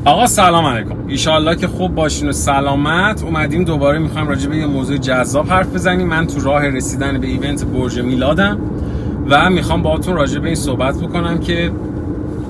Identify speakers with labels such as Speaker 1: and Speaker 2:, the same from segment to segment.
Speaker 1: آقا سلام علیکم، ایشالله که خوب باشین و سلامت. اومدیم دوباره میخوایم راجع به یه موضوع جذاب حرف بزنیم. من تو راه رسیدن به ایونت برج میلادم و میخوام باهاتون راجع به این صحبت بکنم که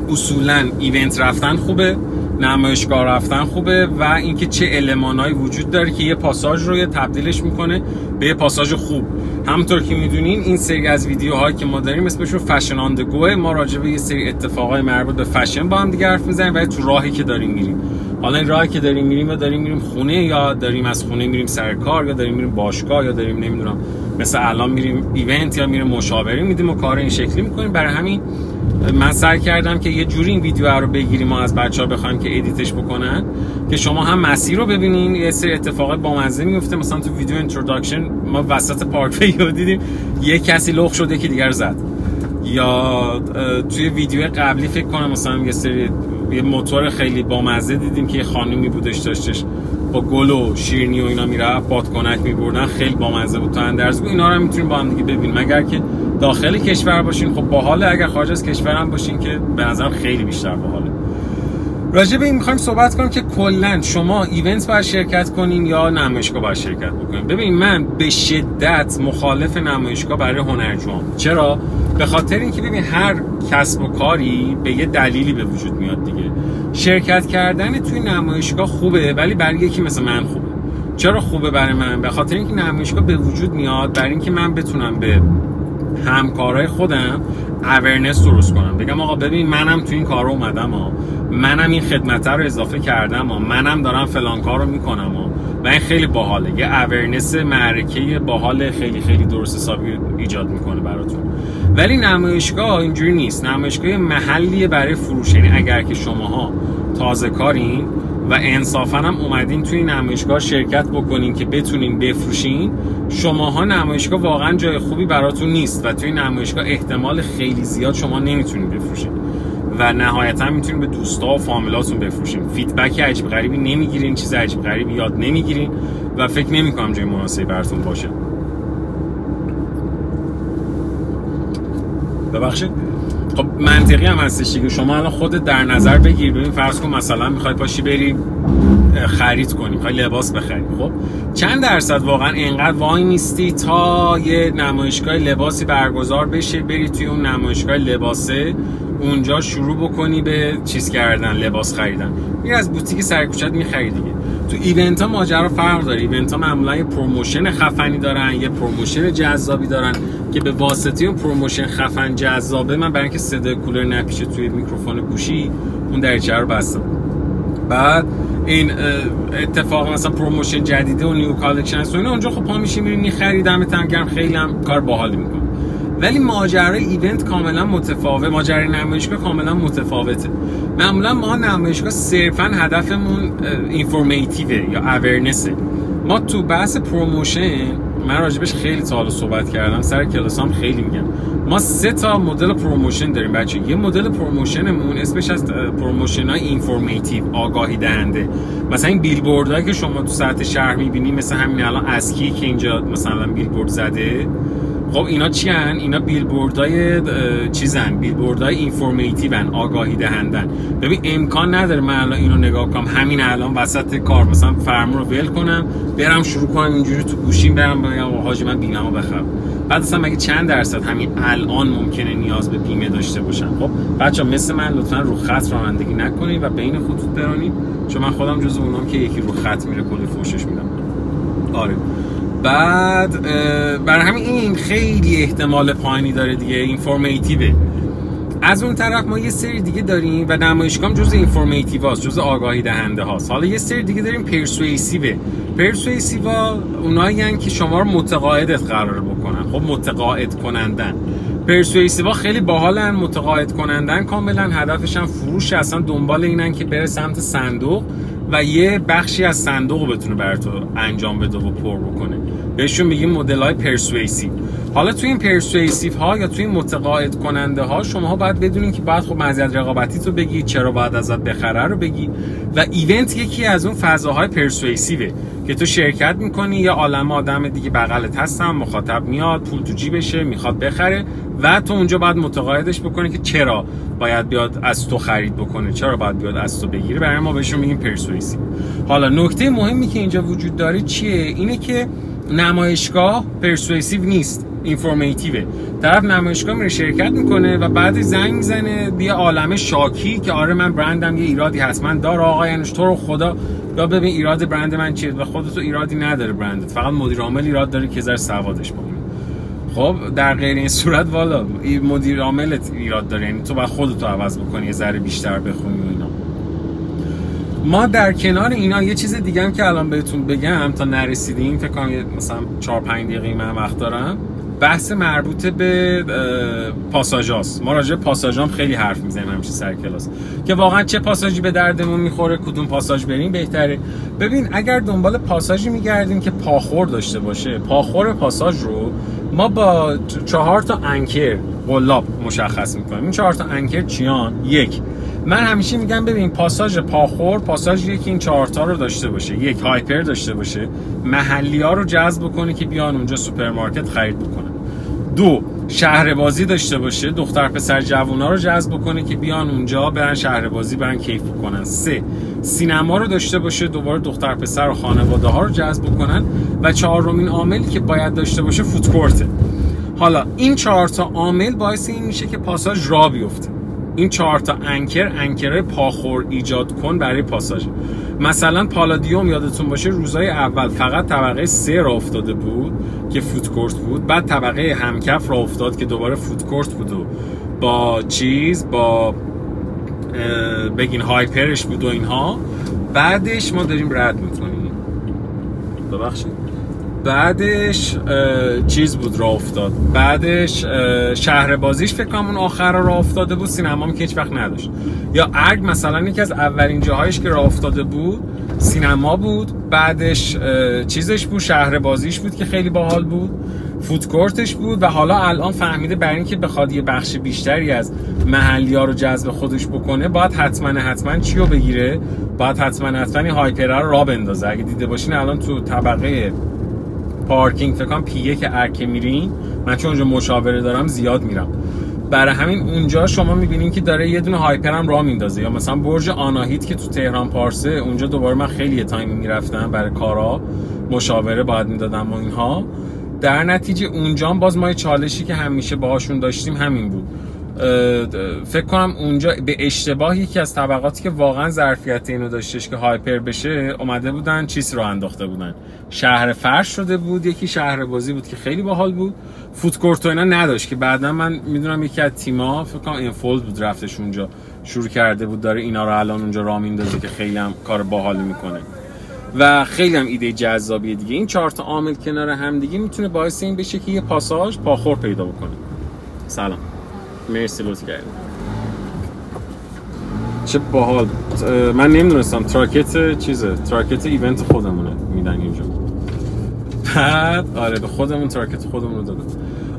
Speaker 1: اصولاً ایونت رفتن خوبه، نمایشگاه رفتن خوبه و اینکه چه المانایی وجود داره که یه پاساژ رو تبدیلش میکنه به یه پاساژ خوب. همونطور که میدونین این سری از ویدیوهایی که ما داریم اسمشون فشن آن د گو، ما راجع به یه سری اتفاقای مربوط به فشن با هم دیگه حرف میزنیم و تو راهی که داریم میریم. حالا این راهی که داریم میریم، یا داریم میریم خونه، یا داریم از خونه میریم سر کار، یا داریم میریم باشگاه، یا داریم نمیدونم مثلا الان میریم ایونت یا میریم مشاوره میدیم و کار این شکلی میکنیم. برای همین من سعی کردم که یه جوری این ویدیو رو بگیریم و از بچه‌ها بخوایم که ادیتش بکنن که شما هم مسیر رو ببینین. یه سری اتفاقات بامزه میفته، مثلا تو ویدیو اینتروداکشن ما وسط پارکوی رو دیدیم یه کسی لخ شده که دیگر زد، یا توی ویدیو قبلی فکر کنم مثلا یه موتور خیلی بامزه دیدیم که یه خانمی بودش داشتش با گل و شیرینی و اینا میرفت بادکنک میبردن، خیلی بامزه بود. تا اندرز اینا رو هم میتونیم با هم دیگه ببینیم. مگر که داخل کشور باشین خب باحاله، اگر خارج از کشور هم باشین که به نظرم خیلی بیشتر باحاله. راجع به این میخوایم صحبت کنیم که کلا شما ایونت باید شرکت کنین یا نمایشگاه باید شرکت بکنین. ببین من به شدت مخالف نمایشگاه برای هنرجوام. چرا؟ به خاطر اینکه ببین هر کسب و کاری به یه دلیلی به وجود میاد دیگه. شرکت کردن توی نمایشگاه خوبه ولی برای یکی مثل من خوبه. چرا خوبه برای من؟ به خاطر اینکه نمایشگاه به وجود میاد برای اینکه من بتونم به همکارای خودم اورنس درست کنم، بگم آقا ببین منم تو این کار رو اومدم منم این خدمت رو اضافه کردم منم دارم فلان کار رو میکنم و این خیلی باحاله. یه اورنس معرکه باحال خیلی خیلی درست حسابی ایجاد میکنه براتون. ولی نمایشگاه اینجوری نیست. نمایشگاه محلیه برای فروش. یعنی اگر که شماها تازه کارین و انصافاً هم اومدین توی نمایشگاه شرکت بکنین که بتونین بفروشین، شماها نمایشگاه واقعا جای خوبی براتون نیست و توی نمایشگاه احتمال خیلی زیاد شما نمیتونین بفروشین و نهایتاً میتونین به دوستا و فامیلاتون بفروشین. فیدبک عجیب غریبی نمیگیرین، چیز عجیب غریبی یاد نمیگیرین و فکر نمی‌کنم جای مناسبی براتون باشه. ببخشید. خب منطقی هم هستش که شما الان خودت در نظر بگیر. ببین فرض کن مثلا میخوای پاشی بری خرید کنی، میخوای لباس بخری، خب چند درصد واقعا اینقدر وای میستی تا یه نمایشگاه لباسی برگزار بشه، بری توی اون نمایشگاه لباسه اونجا شروع بکنی به چیز کردن، لباس خریدن؟ میری از بوتیک سر کوچه‌ت میخری دیگه. تو ایونت ها ماجرا فرق داره. ایونت ها معمولا یه پروموشن خفنی دارن، یه پروموشن جذابی دارن که به واسطه اون پروموشن خفن جذابه من برای اینکه صدای کولر نپیچه توی میکروفون گوشی اون دریچه رو بستم. بعد این اتفاق مثلا پروموشن جدیده و نیو کالکشن و اینا اونجا خب پا میشی میری میخری، دمت گرم، خیلی هم کار باحالی میکنه. ولی ماجرای ایونت کاملا متفاوته، ماجرای نمایشگاه کاملا متفاوته. معمولا ما نمایشگاه صرفا هدفمون اینفورمیتیوه یا اورنسه. ما تو بحث پروموشن من راجبش خیلی تا حالا صحبت کردم، سر کلاسام خیلی میگم. ما 3 تا مدل پروموشن داریم بچه. یه مدل پروموشنمون اسمش از پروموشن‌های اینفورمیتیو، آگاهی دهنده. مثلا این بیلبوردهایی که شما تو سطح شهر می‌بینی، مثلا همین الان اسکی که اینجا مثلا بیلبورد زده، خب اینا چی هن؟ اینا بیلبوردهای چیزن، بیلبوردهای اینفورمیتیون، آگاهی دهندن. ببین امکان نداره من الان اینو نگاه کنم همین الان وسط کار مثلا فرمون رو ول کنم برم شروع کنم اینجوری تو گوشیم برم بگم حاجی من بیمه‌مو بخرم. بعد اصلا مگه چند درصد همین الان ممکنه نیاز به بیمه داشته باشن؟ خب بچه‌ها مثل من لطفاً رو خط رانندگی نکنید و بین خطوط برانید، چون من خودم جزو اونام که یکی رو خط میره کلی فوشش میدم. آره. بعد برای همین این خیلی احتمال پایینی داره دیگه، اینفورمیتیوه. از اون طرف ما یه سری دیگه داریم و نمایشگاه جزء اینفورمیتیو هاست، جزء آگاهی دهنده هاست. حالا یه سری دیگه داریم پرسویسیوه. پرسویسیوا اونایی هستن که شما رو متقاعدت قرار بکنن. خب متقاعد کنندن. پرسویسیوا خیلی باحالن، متقاعد کنندن، کاملا هدفش هم فروش، اصلا دنبال اینن که بره سمت صندوق و یه بخشی از صندوق رو بتونه برای تو انجام بده و پر بکنه. بهشون میگیم مدل‌های پرسویسیو. حالا توی این پرسویسیو ها یا توی این متقاعد کننده ها شما باید بدونین که باید خب مزیت رقابتی تو بگی، چرا باید ازت بخره رو بگی. و ایونت یکی از اون فضاهای پرسویسیوه که تو شرکت میکنی، یا عالمه آدم دیگه بغلت هستن، مخاطب میاد پول تو جیبشه میخواد بخره و تو اونجا باید متقاعدش بکنی که چرا باید بیاد از تو خرید بکنه، چرا باید بیاد از تو بگیره. برای ما بهشون میگیم پرسویسیو. حالا نکته مهمی که اینجا وجود داره چیه؟ اینه که نمایشگاه پرسویسیو نیست، اینفورمیتیوه. طرف نمایشگاه میره شرکت میکنه و بعد زنگ میزنه یه عالمه شاکی که آره من برندم یه ایرادی حتما داره آقا، یعنی تو رو خدا یا ببین ایراد برند من چیه. و خودت تو ایرادی نداره برندت، فقط مدیر عامل ایراد داره که ذره سوادش باشه. خب در غیر این صورت والا مدیر عاملت ایراد داره، یعنی تو باید خودت رو عوض بکنی، یه ذره بیشتر بخونی و اینا. ما در کنار اینا یه چیز دیگه هم که الان بهتون بگم تا نرسیدیم، فکر کنم مثلا 4-5 دقیقه من وقت دارم، بحث مربوط به پاساژاست. ما راجع به پاساژام خیلی حرف میزنیم همیشه سر کلاس که واقعا چه پاساژی به دردمون میخوره، کدوم پاساژ بریم بهتره. ببین اگر دنبال پاساژی میگردیم که پاخور داشته باشه، پاخور پاساژ رو ما با 4 تا انکر قلاب مشخص میکنیم. این 4 تا انکر چیان؟ یک، من همیشه میگم ببین پاساژ پاخور پاساژیه که این 4 تا رو داشته باشه. یک، هایپر داشته باشه، محلی‌ها رو جذب کنه که بیان اونجا سوپرمارکت خرید بکنن. 2، شهربازی داشته باشه، دختر پسر جوونا رو جذب کنه که بیان اونجا برن شهربازی برن کیف کنن. 3، سینما رو داشته باشه، دوباره دختر پسر و خانواده ها رو جذب کنن. و 4مین عاملی که باید داشته باشه فودکورته. حالا این 4 تا عامل باعث این میشه که پاساژ راه بیفته. این 4 تا انکرهای پاخور ایجاد کن برای پاساژ. مثلا پالادیوم یادتون باشه روزای اول فقط طبقه 3 راه افتاده بود که فودکورت بود، بعد طبقه همکف راه افتاد که دوباره فودکورت بود و با با بگین هایپرش بود و اینها. بعدش ما داریم رد میکنیم، ببخشید، بعدش بود راه افتاد، بعدش شهر بازیش فکر کنم اون آخر راه افتاده بود، سینما هم که هیچ وقت نداشت. یا ارگ مثلا یکی از اولین جاهایش که راه افتاده بود سینما بود، بعدش بود، شهر بازیش بود که خیلی باحال بود، فودکورتش بود. و حالا الان فهمیده برای اینکه بخواد یه بخش بیشتری از محلی‌ها رو جذب خودش بکنه باید حتما چیو بگیره؟ باید حتما هایپر رو راه بندازه. اگه دیده باشین الان تو طبقه پارکینگ فکر کنم پیه که ارکه میرین، من چون اونجا مشاوره دارم زیاد میرم، برای همین اونجا شما میبینین که داره یه دونه هایپر هم راه میندازه. یا مثلا برج آناهیت که تو تهران پارسه، اونجا دوباره من خیلی تایم میرفتم برای کارا، مشاوره باید میدادم و اینها. در نتیجه اونجا باز ما چالشی که همیشه باهاشون داشتیم همین بود. فکر کنم اونجا به اشتباه یکی از طبقاتی که واقعا ظرفیت اینو داشتش که هایپر بشه اومده بودن چیز رو انداخته بودن، شهر فرش شده بود، یکی شهر بازی بود که خیلی باحال بود، فودکورت و اینا نداشت که بعدا من میدونم یکی از تیم‌ها فکر کنم اینفولد بود رفتش اونجا شروع کرده بود داره اینا رو الان اونجا راه میندازه که خیلی هم کار باحالی میکنه و خیلی هم ایده جذابیه دیگه. این 4 تا عامل کنار هم دیگه میتونه باعث این بشه که یه پاساژ پاخور پیدا بکنه. سلام، مرسی لطف کردید. چه باحال. من نمیدونستم تراکت ایونت خودمونه میدن اینجا. بعد آره به خودمون تراکت خودمون رو دادم.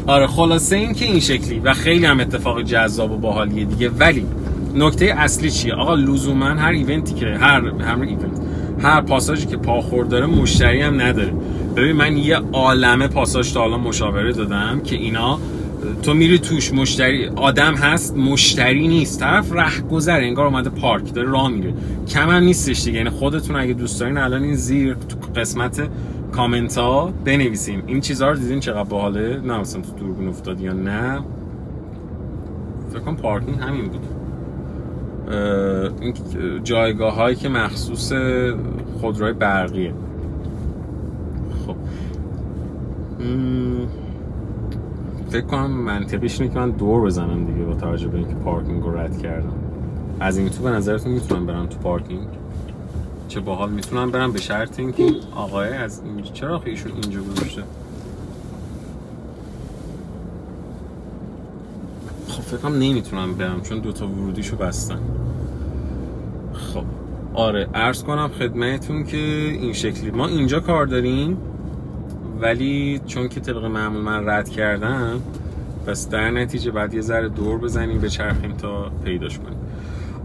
Speaker 1: آره خلاصه این که این شکلی و خیلی هم اتفاق جذاب و باحالیه دیگه. ولی نکته اصلی چیه آقا؟ لزوما هر ایونتی که هر پاساژی که پاخور داره مشتری هم نداره. ببین من یه عالمه پاساژ تا حالا مشاوره دادم که اینا تو میری توش مشتری آدم هست مشتری نیست، طرف رهگذر انگار اومده پارک داره راه میره، کم هم نیستش دیگه. یعنی خودتون اگه دوست دارین الان این زیر تو قسمت کامنت ها بنویسین این چیزها رو دیدین چقدر باحاله. نه مثلا تو دوربین افتاد یا نه، فکر کنم پارکینگ همین بود. این جایگاه هایی که مخصوص خودروی برقیه. خب فکر کنم منطقیش اینه که من دور بزنم دیگه با توجه به اینکه پارکینگ رو رد کردم. از این تو به نظرتون میتونم برم تو پارکینگ؟ چه باحال میتونم برم به شرط اینکه آقای از اینجا چرا آخه ایشون اینجا گذاشته؟ خب فکر کنم نمیتونم برم چون 2 تا ورودیشو بستن. خب آره عرض کنم خدمتتون که این شکلی ما اینجا کار داریم ولی چون که طبق معمول من رد کردم، پس در نتیجه بعد یه ذره دور بزنیم بچرخیم تا پیداش کنیم.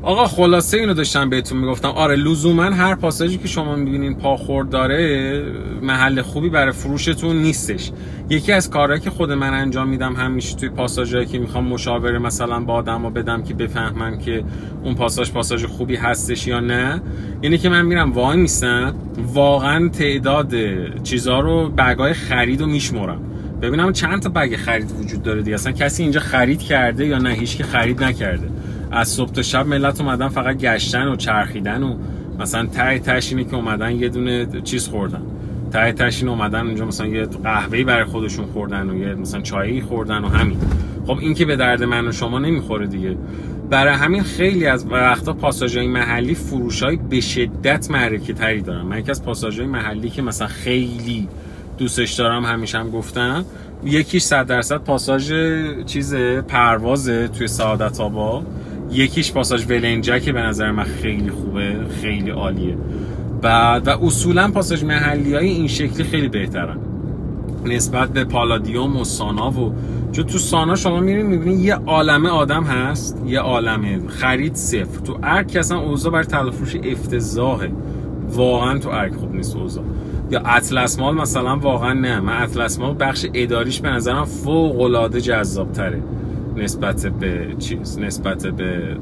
Speaker 1: آقا خلاصه اینو داشتم بهتون میگفتم. آره لزوما هر پاساژی که شما میبینین پاخور داره محل خوبی برای فروشتون نیستش. یکی از کارهایی که خود من انجام میدم همیشه توی پاساژهایی که میخوام مشاوره مثلا با آدما بدم که بفهمن که اون پاساژ خوبی هستش یا نه، یعنی که من میرم وای میستم واقعا تعداد چیزا رو بگای خرید رو میشمرم، ببینم چند تا بگ خرید وجود داره دیگه، اصلا کسی اینجا خرید کرده یا نه هیچ که خرید نکرده. از صبح تا شب ملت اومدن فقط گشتن و چرخیدن و مثلا تهش اینه که اومدن یه دونه چیز خوردن، تهش اینه اومدن اونجا مثلا یه قهوه‌ای برای خودشون خوردن و یه مثلا چایی خوردن و همین. خب این که به درد من و شما نمیخوره دیگه. برای همین خیلی از وقتا پاساژهای محلی فروشای به شدت معرکه تری دارن. من یکی از پاساژهای محلی که مثلا خیلی دوستش دارم، همیشه هم گفتم، یکیش 100% پاساژ چیز پروازه توی سعادت آباد، یکیش پاساژ ولنجه که به نظر من خیلی خوبه، خیلی عالیه. و اصولا پاساژ محلی های این شکلی خیلی بهترن نسبت به پالادیوم و سانا. و چون تو سانا شما میبینید یه عالمه آدم هست، یه عالمه خرید صفر. تو ارک اصلا اوضاع برای تلافروشی افتضاحه، واقعا تو ارک خوب نیست اوضاع. یا اطلس مال مثلا واقعا نه، من اطلس مال بخش اداریش به نظرم فوق العاده جذاب تره نسبت به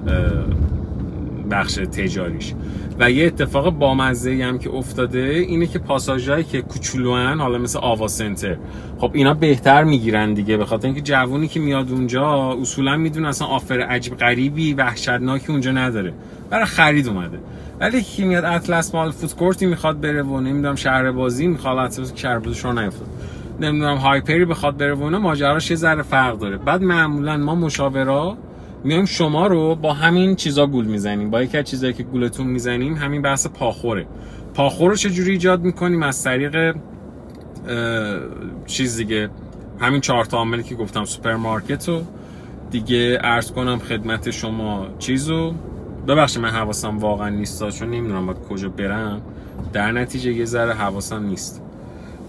Speaker 1: بخش تجاریش. و یه اتفاق بامزه‌ای هم که افتاده اینه که پاساژهایی که کوچولوان، حالا مثل آوا سنتر، خب اینا بهتر میگیرن دیگه، به خاطر اینکه جوونی که میاد اونجا اصولا میدونه اصلا آفر عجیب غریبی وحشتناکی اونجا نداره، برای خرید اومده. ولی کی میاد اطلس مال فود کورتی میخواد بره و نمیدونم شهر بازی میخواد، اطلس شهر بازی شو نیفتاد، نمیدونم هایپری بخواد بره و اینا، ماجراش یه ذره فرق داره. بعد معمولا ما مشاورا میایم شما رو با همین چیزا گول میزنیم. با یکی از چیزایی که گولتون میزنیم همین بحث پاخوره. پاخور رو چجوری ایجاد میکنیم؟ از طریق چیز دیگه، همین 4 تا عاملی که گفتم، سوپرمارکت رو دیگه عرض کنم خدمت شما. چیزو ببخشید من حواسم واقعا نیست چون نمیدونم باید کجا برم، در نتیجه یه ذره حواسم نیست.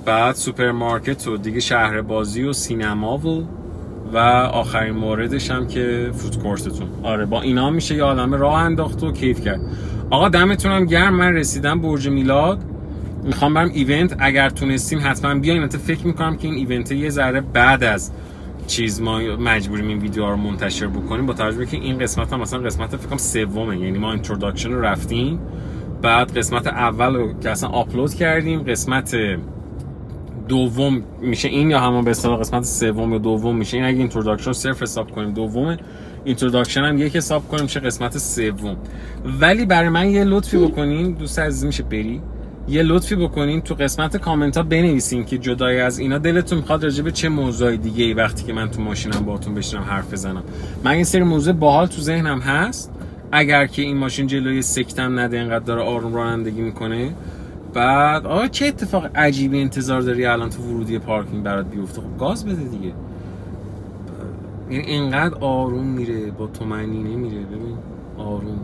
Speaker 1: بعد سوپرمارکت و دیگه شهر بازی و سینما و آخرین موردش هم که فود کورتتون. آره با اینا میشه یه عالمه راه انداخت و کیف کرد. آقا دمتونم گرم. من رسیدم برج میلاد، میخوام برم ایونت. اگر تونستیم حتما بیاین. البته فکر میکنم که این ایونت یه ذره بعد از چیز ما مجبوریم این ویدیو رو منتشر بکنیم، با توجه به که این قسمت هم مثلا قسمت فکر کنم سومه، یعنی ما اینتروداکشن رو رفتیم، بعد قسمت اول رو که اصلا آپلود کردیم، قسمت دوم میشه این، یا همون به اصطلاح قسمت سوم یا دوم میشه این. اگه اینتروداکشن صرف حساب کنیم دومه، اینتروداکشن هم یک حساب کنیم میشه قسمت سوم. ولی برای من یه لطفی بکنین دوست عزیز، میشه بری یه لطفی بکنین تو قسمت کامنت ها بنویسین که جدای از اینا دلتون میخواد راجع به چه موضوع دیگه ای وقتی که من تو ماشینم باهاتون بشینم حرف بزنم. من این سری موضوع باحال تو ذهنم هست، اگر که این ماشین جلوی سکتم نده اینقدر داره آروم رانندگی میکنه. بعد چه اتفاق عجیبی انتظار داری الان تو ورودی پارکینگ برات بیفته؟ خب گاز بده دیگه. یعنی اینقدر آروم میره، با طمأنینه میره. ببین آروم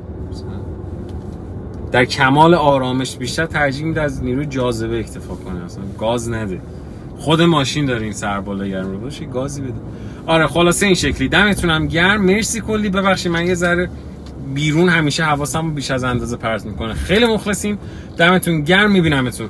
Speaker 1: در کمال آرامش، بیشتر ترجیح میده از نیروی جاذبه اکتفا کنه، اصلا گاز نده. خود ماشین داره این سربالا گرم رو باشه، گازی بده. آره خلاصه این شکلی. دمتونم گرم، مرسی کلی. ببخشید من یه ذره بیرون همیشه حواسمو بیش از اندازه پرت میکنه. خیلی مخلصیم، دمتون گرم، میبینمتون.